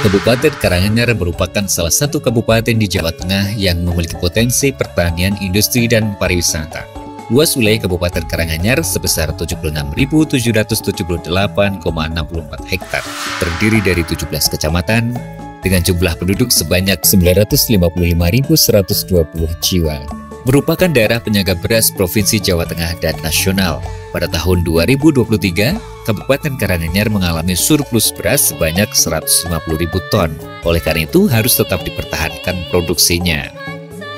Kabupaten Karanganyar merupakan salah satu kabupaten di Jawa Tengah yang memiliki potensi pertanian, industri, dan pariwisata. Luas wilayah Kabupaten Karanganyar sebesar 76.778,64 hektar, terdiri dari 17 kecamatan, dengan jumlah penduduk sebanyak 955.120 jiwa. Merupakan daerah penyangga beras Provinsi Jawa Tengah dan nasional. Pada tahun 2023, Kabupaten Karanganyar mengalami surplus beras sebanyak 150.000 ton. Oleh karena itu, harus tetap dipertahankan produksinya.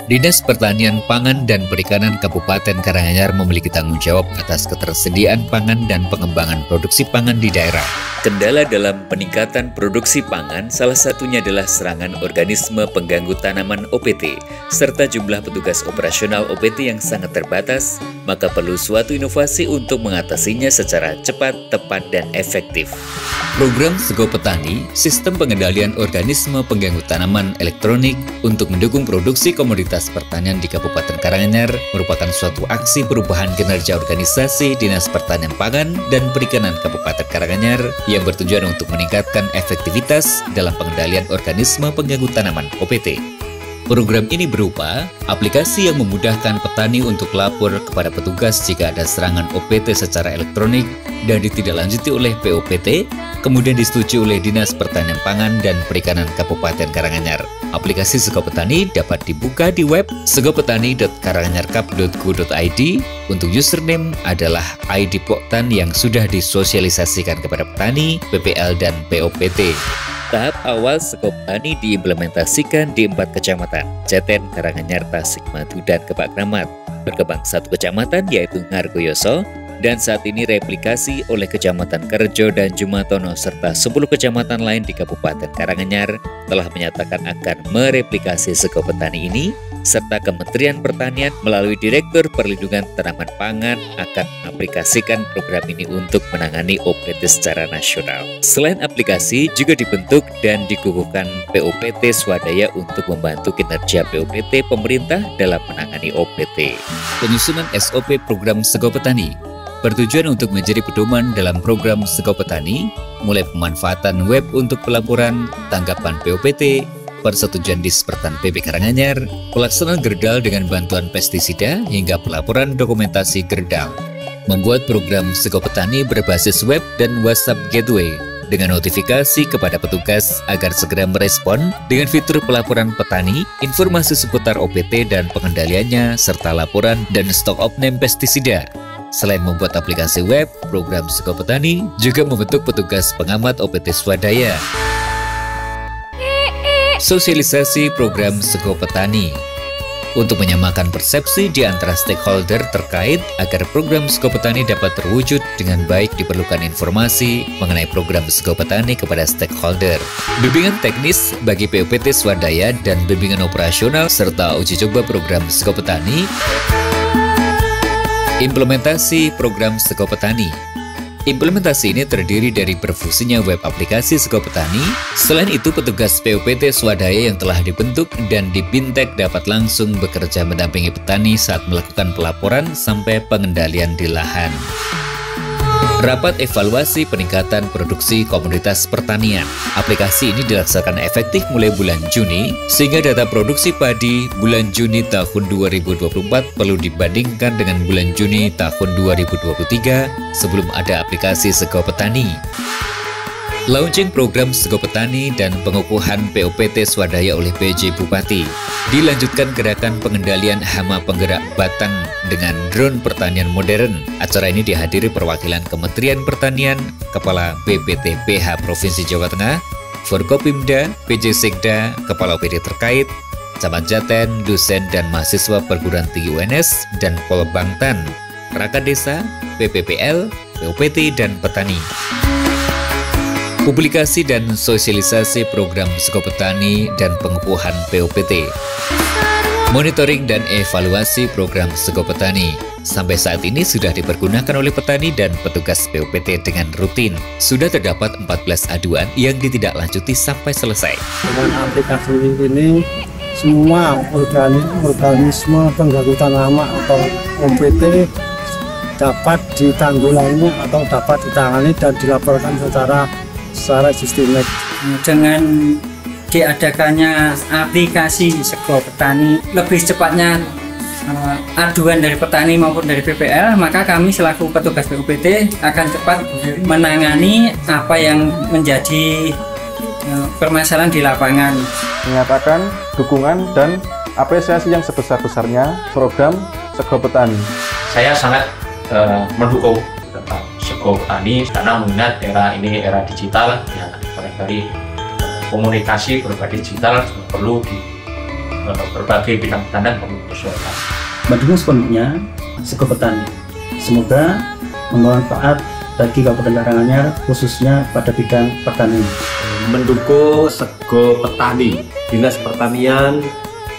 Dinas Pertanian Pangan dan Perikanan Kabupaten Karanganyar memiliki tanggung jawab atas ketersediaan pangan dan pengembangan produksi pangan di daerah. Kendala dalam peningkatan produksi pangan salah satunya adalah serangan organisme pengganggu tanaman OPT, serta jumlah petugas operasional OPT yang sangat terbatas, maka perlu suatu inovasi untuk mengatasinya secara cepat, tepat, dan efektif. Program Sego Petani, sistem pengendalian organisme pengganggu tanaman elektronik untuk mendukung produksi komoditas pertanian di Kabupaten Karanganyar merupakan suatu aksi perubahan kinerja organisasi Dinas Pertanian Pangan dan Perikanan Kabupaten Karanganyar yang bertujuan untuk meningkatkan efektivitas dalam pengendalian organisme pengganggu tanaman OPT. Program ini berupa aplikasi yang memudahkan petani untuk lapor kepada petugas jika ada serangan OPT secara elektronik dan ditindaklanjuti oleh POPT, kemudian disetujui oleh Dinas Pertanian Pangan dan Perikanan Kabupaten Karanganyar. Aplikasi Sego Petani dapat dibuka di web segopetani.karanganyarkap.go.id. Untuk username adalah ID Poktan yang sudah disosialisasikan kepada petani, PPL, dan POPT. Tahap awal Sego Petani diimplementasikan di 4 kecamatan, Jaten, Karanganyar, Tasikmadu, dan Kebak Kramat. Berkembang 1 kecamatan yaitu Ngargoyoso, dan saat ini replikasi oleh Kecamatan Kerjo dan Jumatono serta 10 kecamatan lain di Kabupaten Karanganyar telah menyatakan akan mereplikasi Sego Petani ini, serta Kementerian Pertanian melalui Direktur Perlindungan Tanaman Pangan akan mengaplikasikan program ini untuk menangani OPT secara nasional. Selain aplikasi, juga dibentuk dan dikukuhkan POPT swadaya untuk membantu kinerja POPT pemerintah dalam menangani OPT. Penyusunan SOP program Sego Petani bertujuan untuk menjadi pedoman dalam program Sego Petani, mulai pemanfaatan web untuk pelaporan, tanggapan POPT, persetujuan Dispertan PB Karanganyar, pelaksanaan gerdal dengan bantuan pestisida, hingga pelaporan dokumentasi gerdal. Membuat program Sego Petani berbasis web dan WhatsApp Gateway dengan notifikasi kepada petugas agar segera merespon dengan fitur pelaporan petani, informasi seputar OPT dan pengendaliannya, serta laporan dan stok opname pestisida. Selain membuat aplikasi web, program Sego Petani juga membentuk petugas pengamat OPT swadaya. Sosialisasi program Sego Petani untuk menyamakan persepsi di antara stakeholder terkait agar program Sego Petani dapat terwujud dengan baik, diperlukan informasi mengenai program Sego Petani kepada stakeholder, bimbingan teknis bagi POPT swadaya dan bimbingan operasional serta uji coba program Sego Petani. Implementasi program Sego Petani. Implementasi ini terdiri dari berfungsinya web aplikasi Sego Petani. Selain itu, petugas POPT swadaya yang telah dibentuk dan dibintek dapat langsung bekerja mendampingi petani saat melakukan pelaporan sampai pengendalian di lahan. Rapat evaluasi peningkatan produksi komoditas pertanian. Aplikasi ini dilaksanakan efektif mulai bulan Juni, sehingga data produksi padi bulan Juni tahun 2024 perlu dibandingkan dengan bulan Juni tahun 2023 sebelum ada aplikasi Sego Petani. Launching program Sego Petani dan pengukuhan POPT swadaya oleh PJ Bupati. Dilanjutkan gerakan pengendalian hama penggerak batang dengan drone pertanian modern. Acara ini dihadiri perwakilan Kementerian Pertanian, Kepala BPTPH Provinsi Jawa Tengah, Forkopimda, PJ Sekda, Kepala OPD terkait, Camat Jaten, dosen dan mahasiswa perguruan tinggi UNS, dan Polbangtan, perangkat desa, PPPL, POPT, dan petani. Publikasi dan sosialisasi program Sego Petani dan pengukuhan POPT. Monitoring dan evaluasi program Sego Petani. Sampai saat ini sudah dipergunakan oleh petani dan petugas POPT dengan rutin. Sudah terdapat 14 aduan yang ditindaklanjuti sampai selesai. Dengan aplikasi ini, semua organisme pengganggu tanaman atau OPT dapat ditanggulangi atau dapat ditangani dan dilaporkan secara secara sistemik. Dengan diadakannya aplikasi Sego Petani, lebih cepatnya aduan dari petani maupun dari PPL, maka kami selaku petugas BUPT akan cepat menangani apa yang menjadi permasalahan di lapangan. Menyatakan dukungan dan apresiasi yang sebesar-besarnya program Sego Petani. Saya sangat mendukung tentang Sego Petani karena mengingat era ini era digital, ya barangkali komunikasi berbagai digital perlu di berbagai bidang dan perlu disesuaikan. Mendukung sepenuhnya Sego Petani. Semoga membawa manfaat bagi Kabupaten Karanganyar, khususnya pada bidang pertanian. Mendukung Sego Petani, Dinas Pertanian,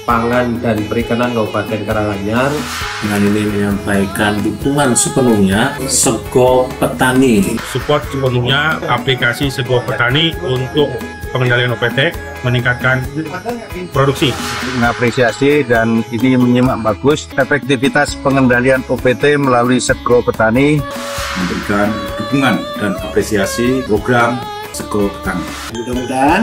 Pangan dan Perikanan Kabupaten Karanganyar dengan ini menyampaikan dukungan sepenuhnya Sego Petani. Support sepenuhnya aplikasi Sego Petani untuk pengendalian OPT, meningkatkan produksi. Mengapresiasi dan ini menyimak bagus efektivitas pengendalian OPT melalui Sego Petani. Memberikan dukungan dan apresiasi program Sego Petani. Mudah-mudahan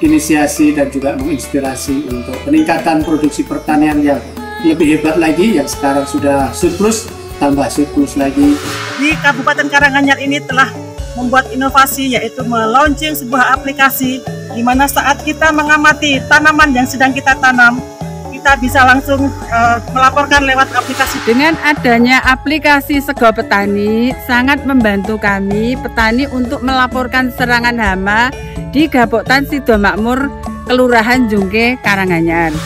inisiasi dan juga menginspirasi untuk peningkatan produksi pertanian yang lebih hebat lagi, yang sekarang sudah surplus, tambah surplus lagi. Di Kabupaten Karanganyar ini telah membuat inovasi, yaitu meluncing sebuah aplikasi di mana saat kita mengamati tanaman yang sedang kita tanam, kita bisa langsung melaporkan lewat aplikasi. Dengan adanya aplikasi Sego Petani sangat membantu kami petani untuk melaporkan serangan hama di Gapoktan Sidomakmur, Kelurahan Jungke, Karanganyar.